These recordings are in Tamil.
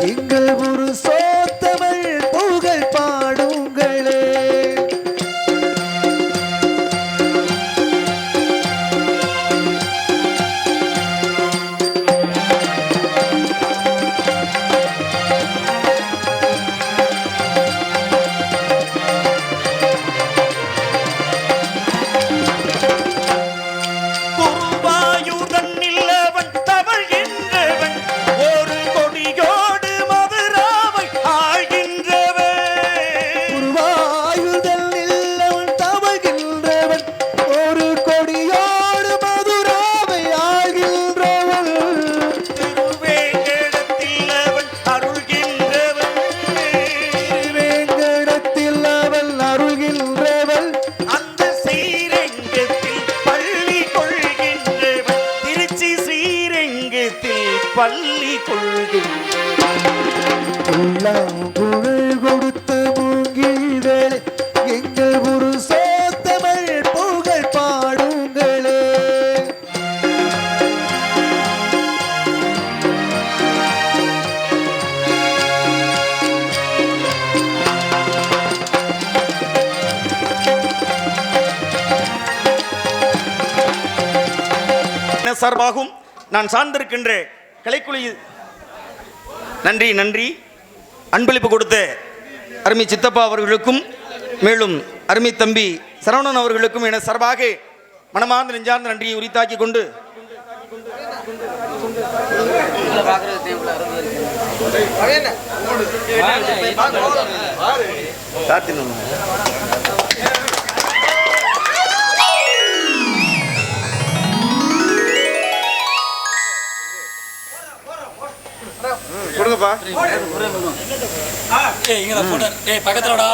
எங்கள் ஒரு சோத்தமிழ் புகழ் பாடுங்களே. பள்ளி புகழ் கொடுத்து மூங்கில்களே எங்கள் ஒரு சோத்தமிழ் புகழ் பாடுங்களே. சார்பாகும் நான் சார்ந்திருக்கின்ற கலைக்குழு நன்றி நன்றி. அன்பளிப்பு கொடுத்த அருமை சித்தப்பா அவர்களுக்கும் மேலும் அருமை தம்பி சரவணன் அவர்களுக்கும் என சார்பாக மனமார்ந்த நெஞ்சார்ந்த நன்றியை உரித்தாக்கி கொண்டு கொடுங்கப்பா. பக்கத்துலடா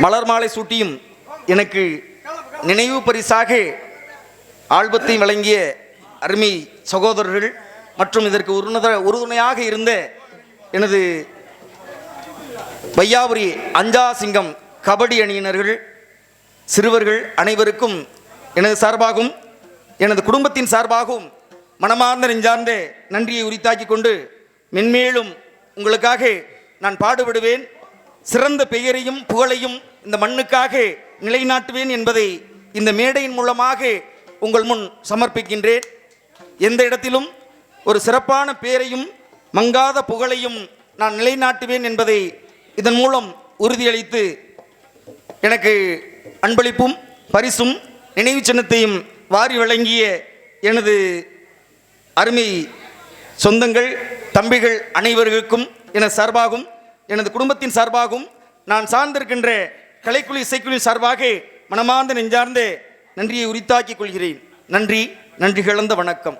மலர் மாலை சூட்டியும் எனக்கு நினைவு பரிசாக ஆல்பத்தை வழங்கிய அருமை சகோதரர்கள் மற்றும் இதற்கு உறுதுணையாக இருந்த எனது வையாபுரி அஞ்சாசிங்கம் கபடி அணியினர்கள் சிறுவர்கள் அனைவருக்கும் எனது சார்பாகவும் எனது குடும்பத்தின் சார்பாகவும் மனமார்ந்த நெஞ்சார்ந்த நன்றியை உரித்தாக்கி கொண்டு மென்மேலும் உங்களுக்காக நான் பாடுபடுவேன். சிறந்த பெயரையும் புகழையும் இந்த மண்ணுக்காக நிலைநாட்டுவேன் என்பதை இந்த மேடையின் மூலமாக உங்கள் முன் சமர்ப்பிக்கின்றேன். எந்த இடத்திலும் ஒரு சிறப்பான பெயரையும் மங்காத புகழையும் நான் நிலைநாட்டுவேன் என்பதை இதன் மூலம் உறுதியளித்து எனக்கு அன்பளிப்பும் பரிசும் நினைவு சின்னத்தையும் வாரி வழங்கிய எனது அருமை சொந்தங்கள் தம்பிகள் அனைவர்களுக்கும் எனது சார்பாகவும் எனது குடும்பத்தின் சார்பாகவும் நான் சார்ந்திருக்கின்ற கலைக்குழு இசைக்குழு சார்பாக மனமார்ந்த நெஞ்சார்ந்த நன்றியை உரித்தாக்கிக் கொள்கிறேன். நன்றி, நன்றி கலந்த வணக்கம்.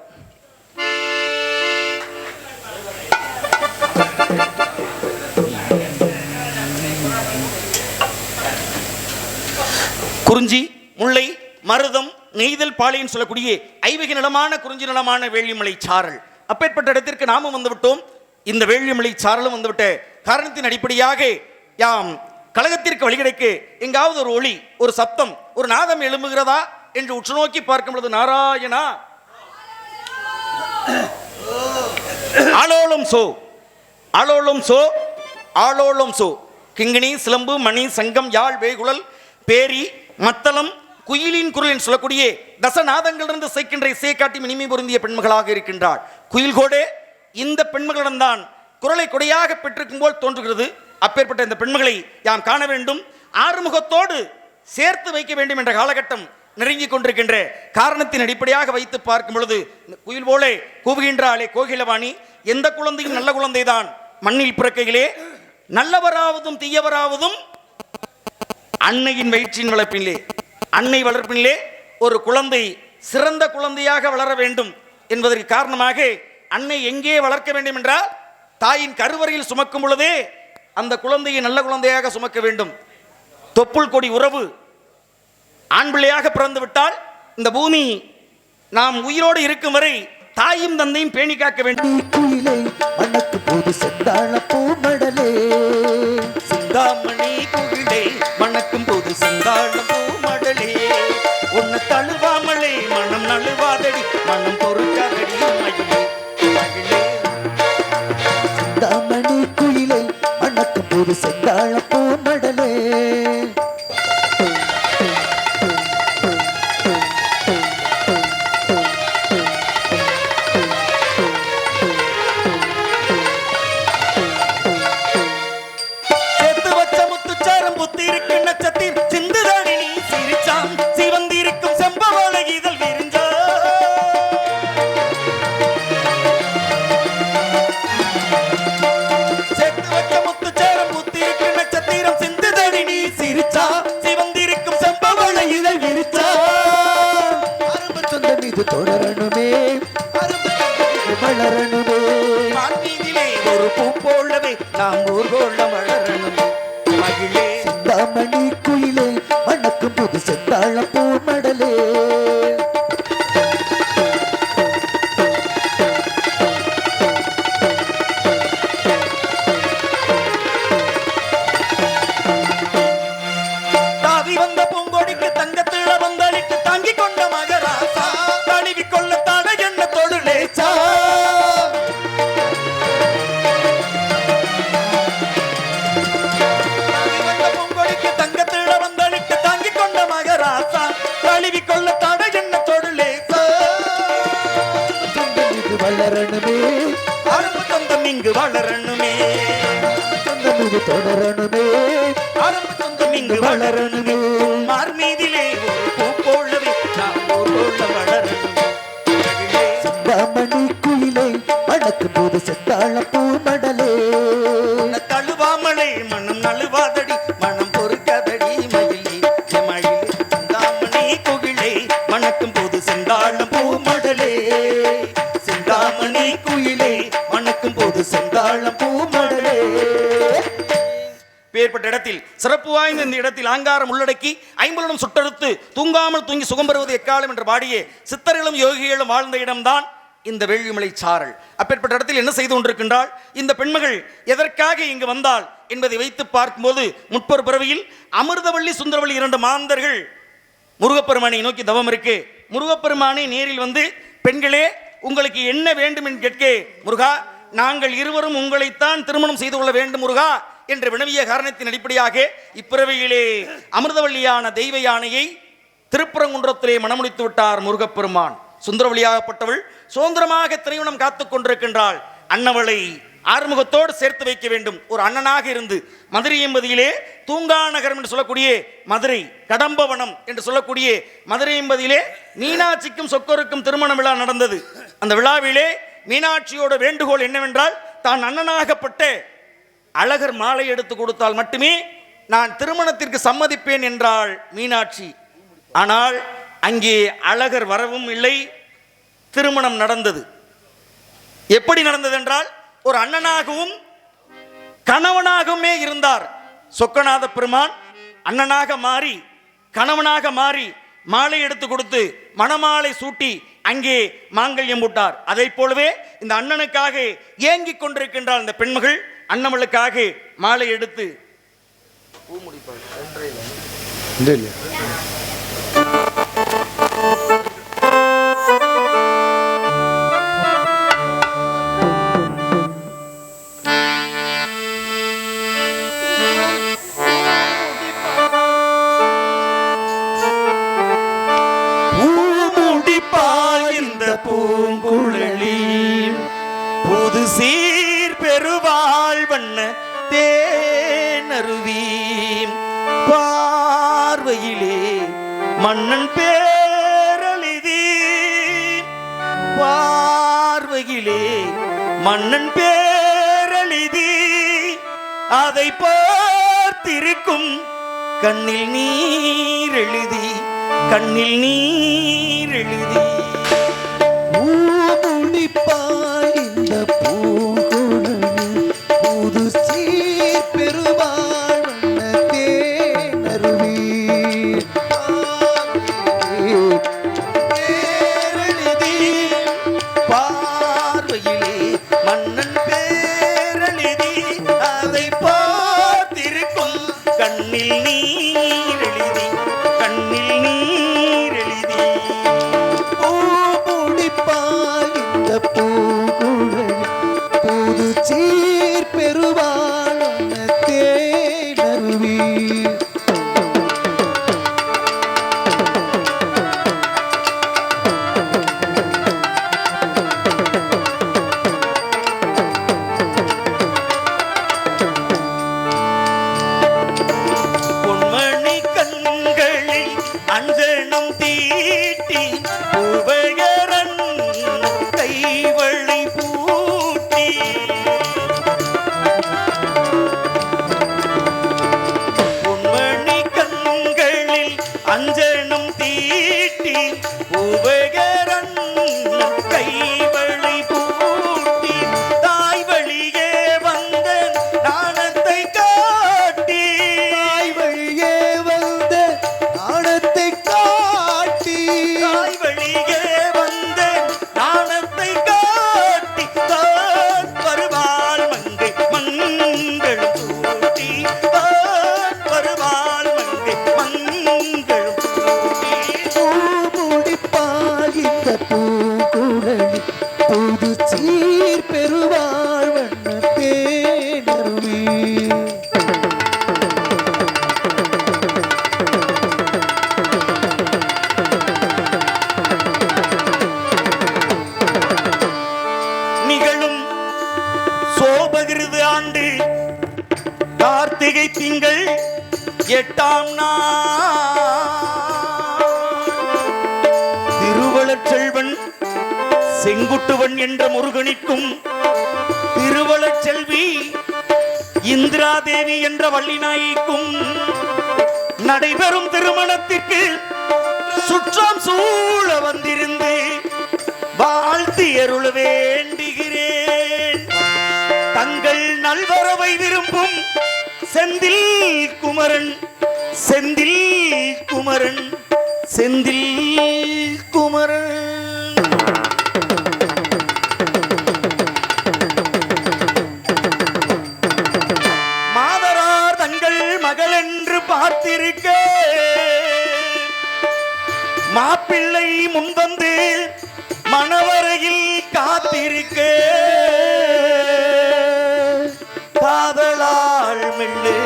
குறிஞ்சி, முல்லை, மருதம், நெய்தல், பாளையம் சொல்லக்கூடிய ஐவகை நிலமான குறிஞ்சி நிலமான வேள்விமலை சாரல். அப்பேற்பட்ட இடத்திற்கு நாமும் வந்துவிட்டோம். இந்த வேள்விமலை சாரலும் வந்துவிட்ட காரணத்தின் அடிப்படையாக யாம் கழகத்திற்கு வழிகிடைக்கு எங்காவது ஒரு ஒளி, ஒரு சப்தம், ஒரு நாதம் எழும்புகிறதா என்று உற்று நோக்கி பார்க்கும் பொழுது நாராயணா ஆலோலம் சோ ஆலோலம் சோ ஆலோலம் சோ கிங்கிணி, சிலம்பு, மணி, சங்கம், யாழ், வேகுழல், பேரி, மத்தளம் குயிலின் குரல் என்று சொல்லக்கூடிய தசநாதங்களிலிருந்து இசைக்கின்ற இசையை காட்டி இனிமை பொருந்திய பெண்மகளாக இருக்கின்றாள். குயில் கோடே இந்த பெண்மகளிடம்தான் குரலை கொடையாக பெற்றிருக்கும் போல் தோன்றுகிறது. அப்பேற்பட்ட இந்த பெண்மகளை யாம் காண வேண்டும், ஆறுமுகத்தோடு சேர்த்து வைக்க வேண்டும் என்ற காலகட்டம் நெருங்கி கொண்டிருக்கின்ற காரணத்தின் அடிப்படையாக வைத்து பார்க்கும் பொழுது குயில் போலே கூவுகின்றாளே கோகிலவாணி, எந்த குழந்தையும் நல்ல குழந்தைதான். மண்ணில் பிறக்கையிலே நல்லவராவதும் தீயவராவதும் அன்னையின் வயிற்றின் வளர்ப்பினிலே, அன்னை வளர்ப்பினிலே ஒரு குழந்தை சிறந்த குழந்தையாக வளர வேண்டும் என்பதற்கு காரணமாக அன்னை எங்கே வளர்க்க வேண்டும் என்றால் தாயின் கருவறையில் சுமக்கும் பொழுதே அந்த குழந்தையை நல்ல குழந்தையாக சுமக்க வேண்டும். தொப்புள் கொடி உறவு ஆண் பிள்ளையாக பிறந்து விட்டால் இந்த பூமி நாம் உயிரோடு இருக்கும் வரை தாயும் தந்தையும் பேணி காக்க வேண்டும். சிந்தாமணி குயிலே மணக்கும் போது செந்தாழம் பூமடலே, உன்னை தழுவாமலே மனம் நழுவாதடி, மனம் பொறுக்காதடி மகிழே மகிழே. சிந்தாமணி குயிலே மணக்கும் போது செந்தாழம் பூமடலே. தொடரணுமே வளரணுமே, மான்மீதிலே ஒரு பூ போலவே நாம் ஊர்கோள வளரணுமே மகிழே. சிந்தாமணி குயிலே மணக்கும் புது செந்தாழம் பூமடலே. தாவி வந்த பூங்கொடிக்கு தங்கத்தில வந்தளித்து தாங்கிக் கொண்ட மகராசா, தழுவி கொள்ள தட என்ன தொழுலேச்சா. பூங்கொடிக்கு தங்கத்தில வந்தளித்து தாங்கிக் கொண்ட மகராசா, தழுவி கொள்ள தட என்ன தொழுலேச்சா. வளரணுமே அரும்பு சொந்தம் இங்கு வளரணுமே, சொந்தம் இது தொடரணுமே, அரும்பு சொந்தம் இங்கு வளரணுமே. மார்மீதிலே ஒரு பூ போலவே நாம் ஊர்கோள வளரணுமே மகிழே. சிந்தாமணி குயிலே மணக்கும் போது செந்தாழம் பூமடலே. உன்னை தழுவாமலே மனம் நழுவாதடி, மனம் பொறுக்காதடி மயிலே மயிலே. சிந்தாமணி குயிலே மணக்கும் போது செந்தாழம் பூமடலே, சிந்தாமணி குயிலே மணக்கும் போது செந்தாழம் பூமடலே. பேர்பட்ட இடத்தில் சிறப்பு வாய்ந்த இந்த இடத்தில் ஆங்காரம் உள்ளடக்கி ஐம்பலனும் சுட்டறுத்து தூங்காமல் தூங்கி சுகம் பெறுவது எக்காலம் என்று பாடியே சித்தர்களும் யோகிகளும் வாழ்ந்த இடம்தான் இந்த வேள்விமலை சாரல். அப்பேற்பட்ட இடத்தில் என்ன செய்து கொண்டிருக்கின்றாள் இந்த பெண்மகள், எதற்காக இங்கு வந்தாள் என்பதை வைத்து பார்க்கும்போது முற்பொரு பிறவியில் அமிர்தவள்ளி சுந்தரவள்ளி இரண்டு மாந்தர்கள் முருகப்பெருமானை நோக்கி தவம் இருக்கு. முருகப்பெருமானை நேரில் வந்து, பெண்களே உங்களுக்கு என்ன வேண்டும் என்று கேட்க, முருகா நாங்கள் இருவரும் உங்களைத்தான் திருமணம் செய்து கொள்ள வேண்டும் முருகா என்று வினவிய காரணத்தின் அடிப்படையாக இப்பிறவியிலே அமிர்தவள்ளியான தெய்வ யானையை திருப்பரங்குன்றத்திலே மணமுடித்து விட்டார் முருகப்பெருமான். சுந்தரவள்ளியாகப்பட்டவள் சுதந்திரமாக திரையுணம் காத்துக் கொண்டிருக்கின்றாள். அன்னவளை ஆறுமுகத்தோடு சேர்த்து வைக்க வேண்டும். ஒரு அண்ணனாக இருந்து மதுரை எம்பதியிலே தூங்கா நகரம் என்று சொல்லக்கூடிய மதுரை, கடம்பவனம் என்று சொல்லக்கூடிய மதுரை எம்பதியிலே மீனாட்சிக்கும் சொக்கருக்கும் திருமண விழா நடந்தது. அந்த விழாவிலே மீனாட்சியோட வேண்டுகோள் என்னவென்றால், தான் அண்ணனாகப்பட்ட அழகர் மாலை எடுத்து கொடுத்தால் மட்டுமே நான் திருமணத்திற்கு சம்மதிப்பேன் என்றாள் மீனாட்சி. ஆனால் அங்கே அழகர் வரவும் இல்லை, திருமணம் நடந்தது. எப்படி நடந்தது என்றால், ஒரு அண்ணனாகவும் கணவனாகவுமே இருந்தார். சொக்கநாத பெருமான் அண்ணனாக மாறி கணவனாக மாறி மாலை எடுத்து கொடுத்து மணமாலை சூட்டி அங்கே மாங்கல்யம் போட்டார். அதை போலவே இந்த அண்ணனுக்காக ஏங்கிக் கொண்டிருக்கின்றார் இந்த பெண்மகள். அண்ணவளுக்காக மாலை எடுத்து பூ முடிப்பார். பூங்குழலி புது சீர் பெருவாள் வண்ண தேனருவி பார்வையிலே மன்னன் பேரழிதி பார்வையிலே மன்னன் பேரழிதி அதை பார்த்திருக்கும் கண்ணில் நீர் எழுதி கண்ணில் நீர் எழுதி பூமுடிப்பாய் இந்த பூங்குழலி புது சீர் பெருவாழ் வண்ண தேனருவி பேரழிதி பார்வையிலே மன்னன் பேரழிதி அதை பார்த்திருக்கும் கண்ணில் நீர் எழுதி கண்ணில் நீர் எழுதி பூமுடிப்பாய் இந்த பூங்குழலி புது சீர் பெருவாழ் வண்ண தேனருவி பொன்மணி கண்களில் அஞ்சனம் தீட்டி உபயரன் கைவளை பூட்டி பொன்மணி கண்களில் அஞ்சனம் தீட்டி உபயரன் கைவளை பூட்டி தாய் வழியே வந்த நாணத்தை காட்டி தாய் வழியே வந்த நாணத்தை காட்டி தாய் வழியே வந்த நாணத்தை காட்டி தான் வருவாள் மங்கை மங்களும் சூட்டி தான் வருவாள் மங்கை மங்களும் சூட்டி பூமுடிப்பாய் இந்த பூங்குழலி புது சீர் பெருவாழ் வண்ண தேனருவி நிகழும் சோபகிருது ஆண்டு கார்த்திகை திங்கள் 8ஆம் நாள் திருவளர் செல்வன் செங்குட்டுவன் என்ற முருகனிற்கும் திருவளர் செல்வி இந்திரா தேவி என்ற வள்ளிநாய்க்கும் நடைபெறும் திருமணத்திற்கு சுற்றம் சூழ வந்திருந்து வாழ்த்தி அருள வேண்டுகிறேன். தங்கள் நல்வரவை விரும்பும் செந்தில் குமரன் செந்தில் குமரன் செந்தில் குமரன். மாதரார் தங்கள் மகள் என்று பார்த்திருக்க மாப்பிள்ளை முன்வந்து மணவரையில் காத்திருக்க காதலால் மெல்லு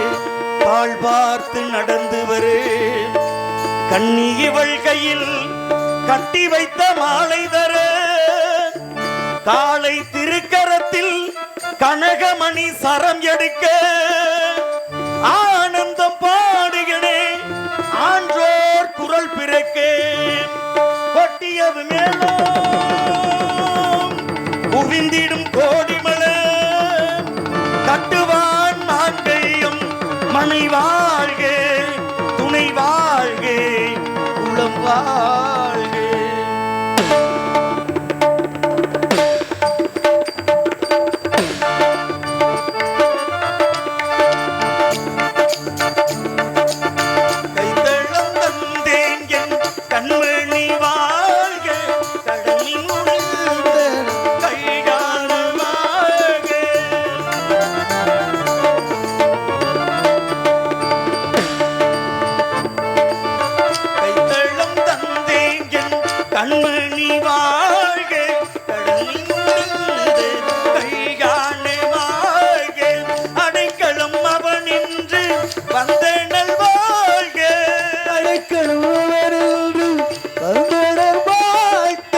பால் பார்த்து நடந்து வரு கண்ணி இவள் கையில் கட்டி வைத்த மாலை தர காலை திருக்கரத்தில் கனகமணி சரம் எடுக்க ஆனந்தம் பாடுகிறே ஆன்றோர் குரல் பிறக்க கொட்டியது மேலும் குவிந்திடும் கோடிமலை கட்டுவான் மாங்கையும் மனை வாழ்க துணை வாழ்க குளம் வாழ்க. கைத்தளம் தந்தேன் என் கண்மணி வாழ்க கடமை முடிந்த கைகால வாழ்க. கைத்தளம் தந்தேன் என் கண்மணி வாழ்க கடமை முடிந்த கைகால வாழ்க. அடைக்கலம் அவன் என்று வந்தனல் வாழ்க அடைக்கலம் வந்தனர் வாழ்த்த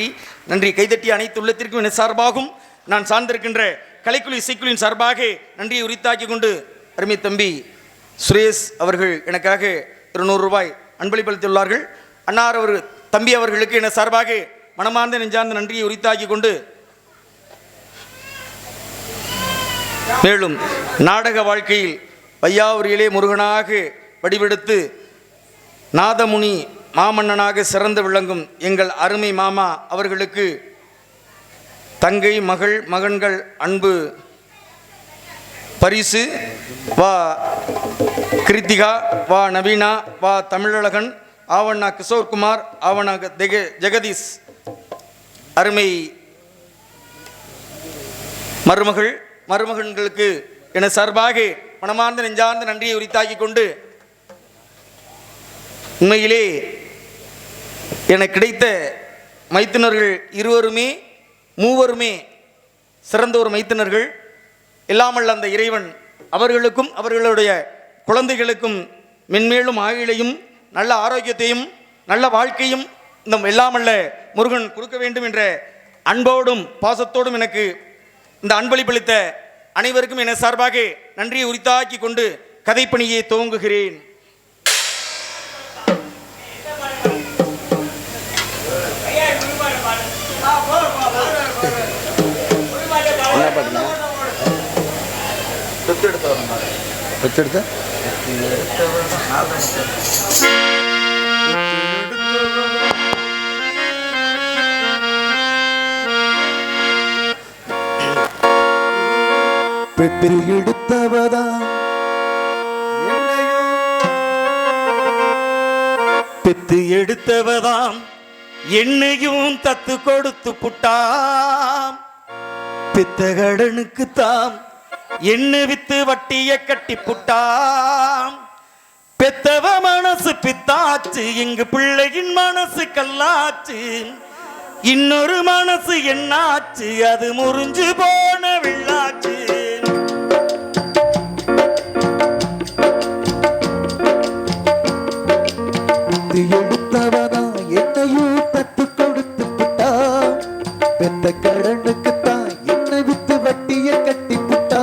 நன்றி நன்றி. கைதட்டி அனைத்து உள்ளத்திற்கும் என சார்பாகும் நான் சார்ந்திருக்கின்ற கலைக்குழு இசைக்குழுவின் சார்பாக நன்றியை உரித்தாக்கி கொண்டு அருமை தம்பி சுரேஷ் அவர்கள் எனக்காக 200 ரூபாய் அன்பளிப்பளித்துள்ளார்கள். அன்னார் அவர் தம்பி அவர்களுக்கு என சார்பாக மனமார்ந்த நெஞ்சார்ந்த நன்றியை உரித்தாக்கி கொண்டு மேலும் நாடக வாழ்க்கையில் வையாவூரியிலே முருகனாக வடிவெடுத்து நாதமுனி மாமன்னனாக சிறந்து விளங்கும் எங்கள் அருமை மாமா அவர்களுக்கு தங்கை மகள் மகன்கள் அன்பு பரிசு வா கிருத்திகா, வா நவீனா, வா தமிழழகன், ஆவண்ணா கிஷோர்குமார், ஆவண்ணா ஜெகதீஷ் அருமை மருமகன்களுக்கு என சார்பாக மனமார்ந்த நெஞ்சார்ந்த நன்றியை உரித்தாக்கி கொண்டு உண்மையிலே எனக்கு கிடைத்த மைத்துனர்கள் மூவருமே சிறந்த ஒரு மைத்துனர்கள். எல்லாமல்ல அந்த இறைவன் அவர்களுக்கும் அவர்களுடைய குழந்தைகளுக்கும் மென்மேலும் ஆயுளையும் நல்ல ஆரோக்கியத்தையும் நல்ல வாழ்க்கையும் இந்த எல்லாமல்ல முருகன் கொடுக்க வேண்டும் என்ற அன்போடும் பாசத்தோடும் எனக்கு இந்த அன்பளிப்பளித்த அனைவருக்கும் என சார்பாக நன்றியை உரித்தாக்கி கொண்டு கதைப்பணியை துவங்குகிறேன். பெத்தில் எடுத்தவதா பெத்து எடுத்தவதாம் என்னையும் தத்து கொடுத்து புட்டாம். பித்த கடனுக்கு தாம் என்ன வித்து வட்டிய கட்டி புட்டாம். பெத்தவ மனசு பித்தாச்சு, இங்கு பிள்ளையின் மனசு கல்லாச்சு. இன்னொரு மனசு என்னாச்சு, அது முறிஞ்சு போன வெள்ளாச்சு. எடுத்தவனா என்னையும் தத்து கொடுத்து புட்டா. பெத்த கடனுக்கு தான் என்னை வித்து வட்டிய கட்டி புட்டா.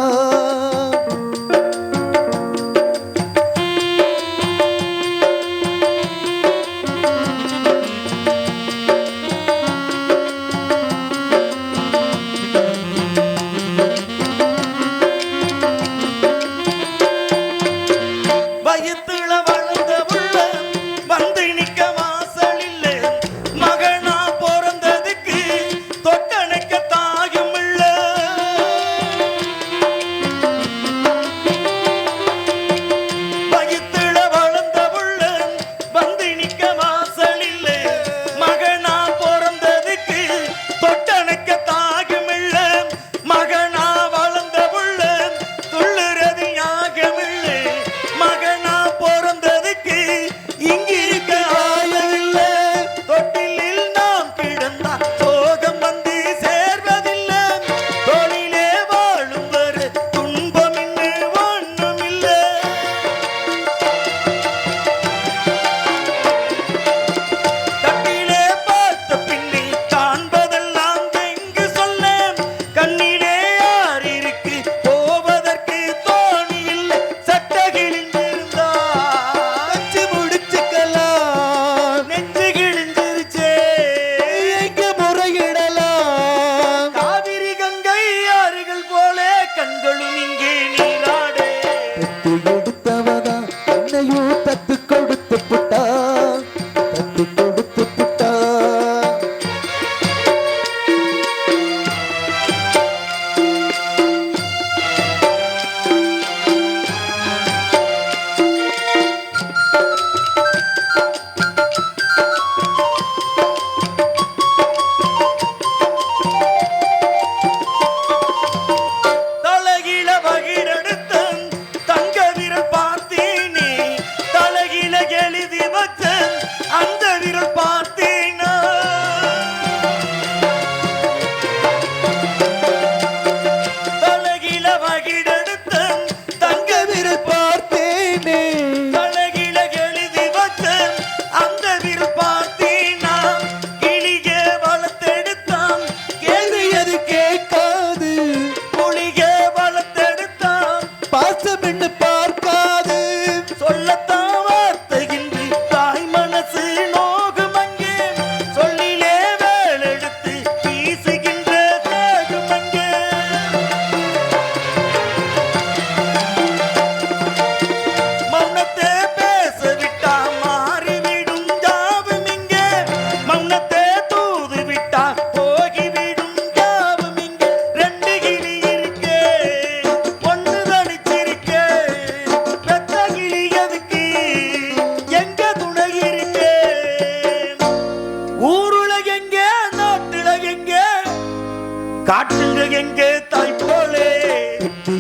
காட்டுங்க எங்க தாய் போலே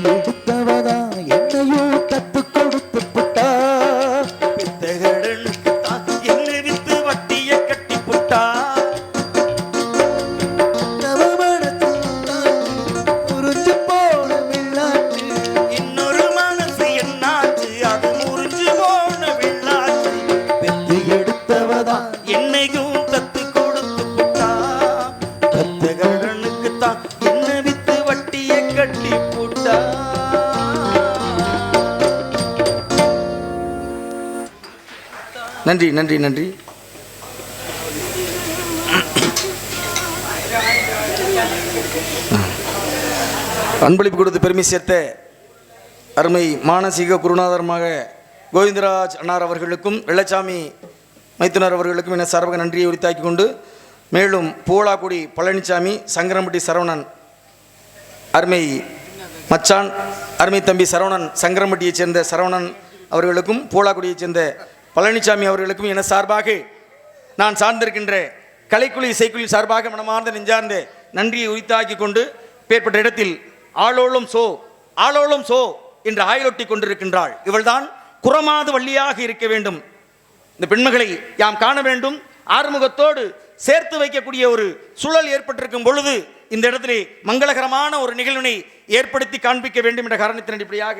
எடுத்தவதா என்னையும் தத்து கொடுத்து புட்டா பெத்தகடனுக்கு தான் என்ன வித்து வட்டிய கட்டி புட்டா உறிஞ்சு போன வெள்ளாட்டு இன்னொரு மனசு என்னாச்சு அது முறிஞ்சு போன வெள்ளாச்சு பெத்து எடுத்தவதா என்னையும் தத்து கொடுத்து புட்டா பெத்தகடனுக்கு தான் என்ன வித்து வட்டிய கட்டி புட்டா. நன்றி நன்றி நன்றி. அன்பளிப்பு கொடுத்து பெருமை சேர்த்த அருமை மானசீக குருநாதரமாக கோவிந்தராஜ் அண்ணார் அவர்களுக்கும் வெள்ளச்சாமி மைத்துனர் அவர்களுக்கும் என சார்பாக நன்றியை உரித்தாக்கி கொண்டு மேலும் பூலாக்குடி பழனிசாமி சங்கரம்பட்டி சரவணன் அருமை மச்சான் அருமை தம்பி சரவணன் சங்கரம்பட்டியைச் சேர்ந்த சரவணன் அவர்களுக்கும் பூலாக்குடியைச் சேர்ந்த பழனிசாமி அவர்களுக்கும் என சார்பாக நான் சார்ந்திருக்கின்ற கலைக்குழு இசைக்குழு சார்பாக மனமார்ந்த நெஞ்சார்ந்த நன்றியை உரித்தாக்கி கொண்டு பேர்பட்ட இடத்தில் ஆளோளும் சோ என்று ஆயலொட்டி கொண்டிருக்கின்றாள். இவள்தான் குறமாது வள்ளியாக இருக்க வேண்டும். இந்த பெண்மகளை யாம் காண வேண்டும். ஆறுமுகத்தோடு சேர்த்து வைக்கக்கூடிய ஒரு சூழல் ஏற்பட்டிருக்கும் பொழுது இந்த இடத்திலே மங்களகரமான ஒரு நிகழ்வினை ஏற்படுத்தி காண்பிக்க வேண்டும் என்ற காரணத்தின் அடிப்படையாக